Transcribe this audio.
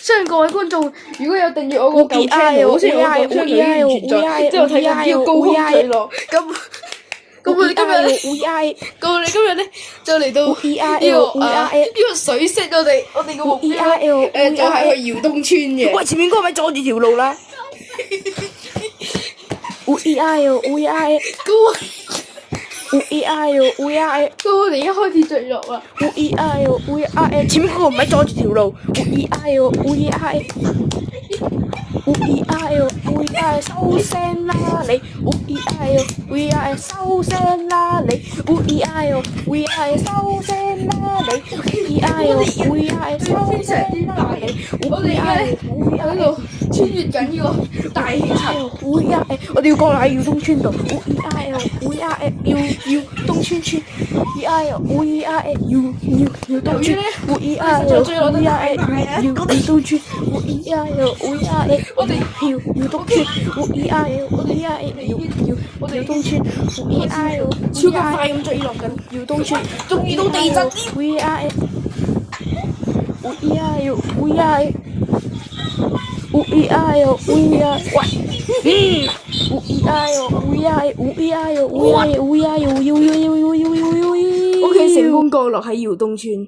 相信各位觀眾，如果有訂閱我個舊 channel， 雖然我舊 channel 已經唔存在，即係我睇緊呢個高空墜落，咁我哋今日咧就嚟到呢個水色，我哋個目標就係去耀東村嘅。喂，前面嗰個咪阻住條路啦！咁我哋一開始墜落啦。前面嗰個唔係阻住條路。收聲啦你！收聲啦你！收聲啦你！非常之大，我哋而家咧喺度穿越緊呢個大氣層。我哋要降落喺耀東村度。耀東村。耀東村。再墜落得太大啊！耀東村。我哋耀東村。耀東村。超級快咁墜落緊。耀東村。仲遇到地震。OK， 成功降落喺耀東村。